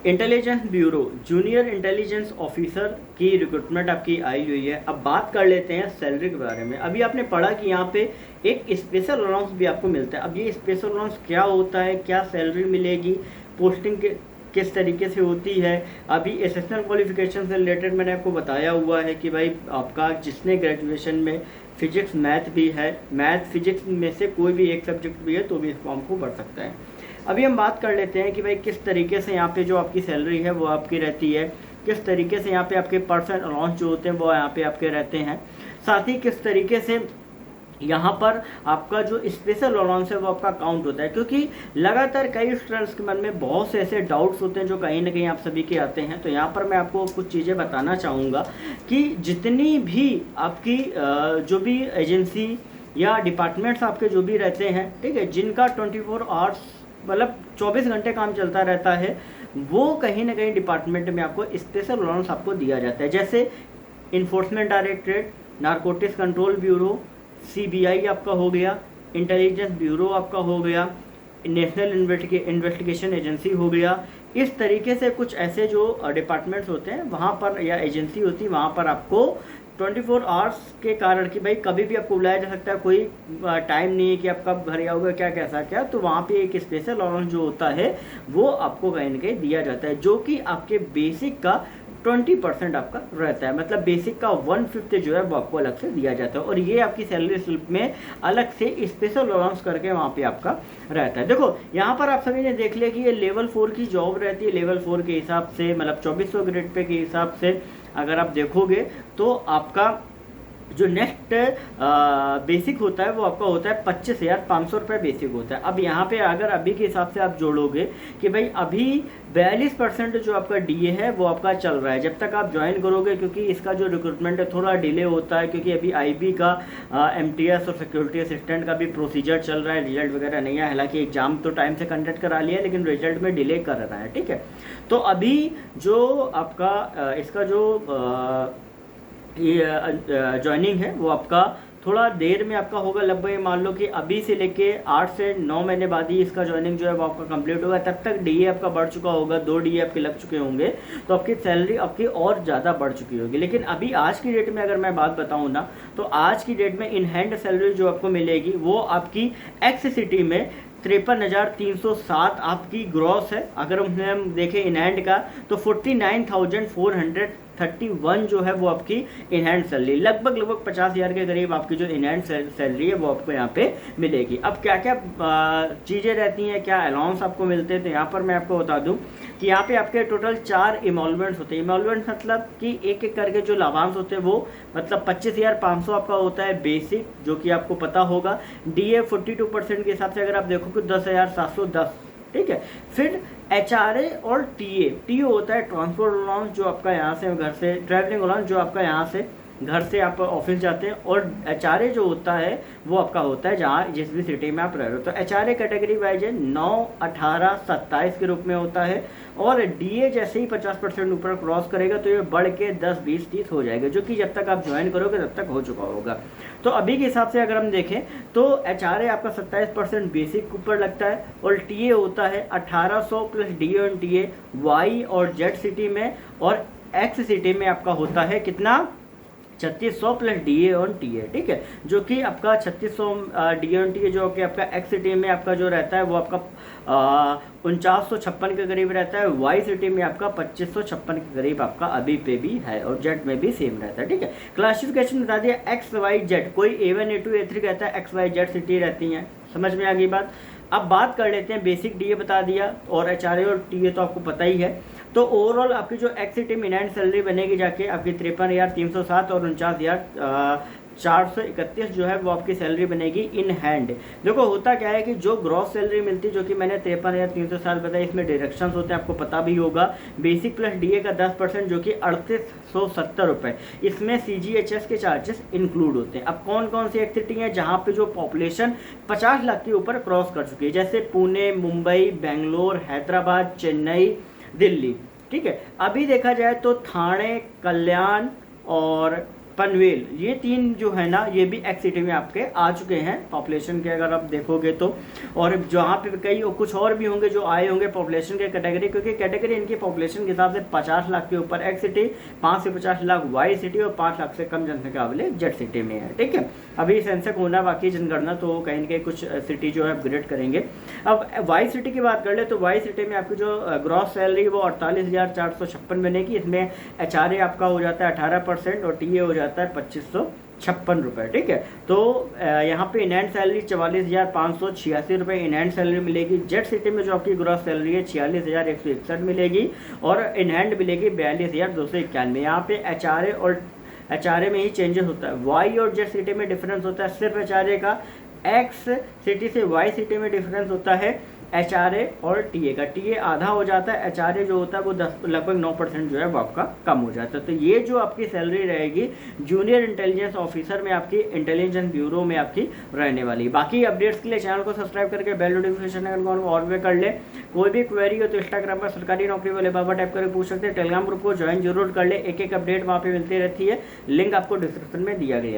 Intelligence bureau junior intelligence officer की recruitment आपकी आई हुई है। अब बात कर लेते हैं सैलरी के बारे में। अभी आपने पढ़ा कि यहाँ पे एक स्पेशल अलाउंस भी आपको मिलता है। अब ये स्पेशल अलाउंस क्या होता है, क्या सैलरी मिलेगी, पोस्टिंग के किस तरीके से होती है, अभी एसेशनल क्वालिफिकेशन से रिलेटेड मैंने आपको बताया हुआ है कि भाई आपका जिसने ग्रेजुएशन में फिजिक्स मैथ भी है, मैथ फिजिक्स में से कोई भी एक सब्जेक्ट भी है तो भी इस फॉर्म को भर सकता है। अभी हम बात कर लेते हैं कि भाई किस तरीके से यहाँ पे जो आपकी सैलरी है वो आपकी रहती है, किस तरीके से यहाँ पे आपके पर्सनल अलाउंस जो होते हैं वो यहाँ पे आपके रहते हैं, साथ ही किस तरीके से यहाँ पर आपका जो स्पेशल अलाउंस है वो आपका काउंट होता है। क्योंकि लगातार कई स्टूडेंट्स के मन में बहुत से ऐसे डाउट्स होते हैं जो कहीं ना कहीं आप सभी के आते हैं। तो यहाँ पर मैं आपको कुछ चीज़ें बताना चाहूँगा कि जितनी भी आपकी जो भी एजेंसी या डिपार्टमेंट्स आपके जो भी रहते हैं, ठीक है, जिनका 24 आवर्स मतलब 24 घंटे काम चलता रहता है, वो कहीं ना कहीं डिपार्टमेंट में आपको स्पेशल अलाउंस आपको दिया जाता है। जैसे enforcement directorate, narcotics control bureau, CBI आपका हो गया, इंटेलिजेंस ब्यूरो आपका हो गया, नेशनल इन्वेस्टिगेशन एजेंसी हो गया। इस तरीके से कुछ ऐसे जो डिपार्टमेंट्स होते हैं वहाँ पर या एजेंसी होती है वहाँ पर आपको 24 आवर्स के कारण कि भाई कभी भी आपको बुलाया जा सकता है, कोई टाइम नहीं है कि आप कब घर आओगे क्या कैसा क्या, तो वहाँ पे एक स्पेशल अलाउंस जो होता है वो आपको कहीं ना कहीं दिया जाता है, जो कि आपके बेसिक का 20% आपका रहता है। मतलब बेसिक का 1/5 जो है वो आपको अलग से दिया जाता है और ये आपकी सैलरी स्लिप में अलग से स्पेशल अलाउंस करके वहाँ पे आपका रहता है। देखो यहाँ पर आप सभी ने देख लिया कि ये लेवल 4 की जॉब रहती है। लेवल 4 के हिसाब से मतलब 2400 ग्रेड पे के हिसाब से अगर आप देखोगे तो आपका जो नेक्स्ट बेसिक होता है वो आपका होता है 25,500 रुपये बेसिक होता है। अब यहाँ पे अगर अभी के हिसाब से आप जोड़ोगे कि भाई अभी 42% जो आपका डीए है वो आपका चल रहा है जब तक आप ज्वाइन करोगे, क्योंकि इसका जो रिक्रूटमेंट है थोड़ा डिले होता है क्योंकि अभी आईबी का एमटीएस और सिक्योरिटी असिस्टेंट का भी प्रोसीजर चल रहा है, रिजल्ट वगैरह नहीं है। हालांकि एग्जाम तो टाइम से कंडक्ट करा लिया है लेकिन रिजल्ट में डिले कर रहा है, ठीक है। तो अभी जो आपका इसका जो ये ज्वाइनिंग है वो आपका थोड़ा देर में आपका होगा। लगभग मान लो कि अभी से लेके 8 से 9 महीने बाद ही इसका ज्वाइनिंग जो है वो आपका कंप्लीट होगा। तब तक डीए आपका बढ़ चुका होगा, 2 डीए आपके लग चुके होंगे, तो आपकी सैलरी आपकी और ज़्यादा बढ़ चुकी होगी। लेकिन अभी आज की डेट में अगर मैं बात बताऊँ ना, तो आज की डेट में इन हैंड सैलरी जो आपको मिलेगी वो आपकी एक्स सिटी में 53,307 आपकी ग्रॉस है। अगर हम देखें इन हैंड का तो 49,431 जो है वो आपकी इन हैंड सैलरी, लगभग 50,000 के करीब आपकी जो इन हैंड सैलरी है वो आपको यहाँ पे मिलेगी। अब क्या क्या चीज़ें रहती हैं, क्या अलाउंस आपको मिलते हैं, तो यहाँ पर मैं आपको बता दूँ कि यहाँ पे आपके टोटल 4 इमोलमेंट्स होते हैं। इमोलमेंट मतलब कि एक एक करके जो लाभांश होते हैं वो मतलब 25,500 आपका होता है बेसिक, जो कि आपको पता होगा। डीए 42% के हिसाब से अगर आप देखो कि 10,710, ठीक है। फिर एचआरए और टीए होता है ट्रांसपोर्ट अलाउंस, जो आपका यहाँ से घर से ट्रैवलिंग अलाउंस जो आपका यहाँ से घर से आप ऑफिस जाते हैं, और एचआरए जो होता है वो आपका होता है जहाँ जिस भी सिटी में आप रह रहे हो। तो एचआरए कैटेगरी वाइज है 9, 18, 27 के रूप में होता है, और डीए जैसे ही 50% ऊपर क्रॉस करेगा तो ये बढ़ के 10, 20, 30 हो जाएगा, जो कि जब तक आप ज्वाइन करोगे तब तक हो चुका होगा। तो अभी के हिसाब से अगर हम देखें तो एचआरए आपका 27% बेसिक ऊपर लगता है, और टीए होता है 1800 प्लस डीए और टीए वाई और जेड सिटी में, और एक्स सिटी में आपका होता है कितना 3600 प्लस डीए ऑन टीए, ठीक है। जो कि आपका 3600 डीए ऑन टीए जो कि आपका एक्स सिटी में आपका जो रहता है वो आपका 4956 के करीब रहता है। वाई सिटी में आपका 2556 के करीब आपका अभी पे भी है, और जेड में भी सेम रहता है, ठीक है। क्लासिफिकेशन बता दिया एक्स वाई जेड, कोई A1 A2 A3 कहता है, एक्स वाई जेड सिटी रहती हैं। समझ में आ गई बात। अब बात कर लेते हैं बेसिक डीए बता दिया, और एचआरए और टीए तो आपको पता ही है। तो ओवरऑल आपकी जो एक्स सिटी में इनहैंड सैलरी बनेगी जाके आपकी 53,307 और 49,431 जो है वो आपकी सैलरी बनेगी इन हैंड। देखो होता क्या है कि जो ग्रॉस सैलरी मिलती है, जो कि मैंने 53,307 बताया, इसमें डिडक्शंस होते हैं, आपको पता भी होगा। बेसिक प्लस डीए का 10% जो कि 3870 रुपये, इसमें CGHS के चार्जेस इंक्लूड होते हैं। अब कौन कौन सी एक सिटी है जहाँ पे जो पॉपुलेशन 50 लाख के ऊपर क्रॉस कर चुकी है, जैसे पुणे, मुंबई, बेंगलोर, हैदराबाद, चेन्नई, दिल्ली, ठीक है। अभी देखा जाए तो थाने, कल्याण और पनवेल, ये 3 जो है ना ये भी एक्स सिटी में आपके आ चुके हैं पॉपुलेशन के अगर आप देखोगे तो। और जहाँ पे कई कुछ और भी होंगे जो आए होंगे पॉपुलेशन के कैटेगरी, क्योंकि कैटेगरी इनकी पॉपुलेशन के हिसाब से 50 लाख के ऊपर एक्स सिटी, 5 से 50 लाख वाई सिटी और 5 लाख से कम जनसंख्या वाले जेड सिटी में है। ठीक है, अभी सेंसक होना बाकी जनगणना, तो कहीं ना कहीं कुछ सिटी जो है अपग्रेड करेंगे। अब वाई सिटी की बात कर ले तो वाई सिटी में आपकी जो ग्रॉस सैलरी वो 48,456 बनेगी। इसमें एचआरए आपका हो जाता है 18% और टीए हो जाता है 2556 रुपये। ठीक है, तो यहाँ पे इनहैंड सैलरी 44,586 रुपये इनहैंड सैलरी मिलेगी। जेड सिटी में जो आपकी ग्रॉस सैलरी है 46,161 मिलेगी और इनहैंड मिलेगी 42,291। यहाँ पे एचआरए में ही चेंजेस होता है। वाई और जेड सिटी में डिफरेंस होता है सिर्फ एचआरए का। एक्स सिटी से वाई सिटी में डिफरेंस होता है एचआरए और टीए का। टीए आधा हो जाता है, एचआरए जो होता है वो लगभग 9% जो है वो आपका कम हो जाता है। तो ये जो आपकी सैलरी रहेगी जूनियर इंटेलिजेंस ऑफिसर में आपकी इंटेलिजेंस ब्यूरो में आपकी रहने वाली। बाकी अपडेट्स के लिए चैनल को सब्सक्राइब करके बेल नोटिफिकेशन आइकन को और भी कर ले। कोई भी क्वेरी हो तो इंस्टाग्राम पर सरकारी नौकरी वाले बाबा टाइप करके पूछ सकते हैं। टेलीग्राम ग्रुप को ज्वाइन जरूर कर ले, एक एक अपडेट वहाँ पे मिलती रहती है। लिंक आपको डिस्क्रिप्शन में दिया गया है।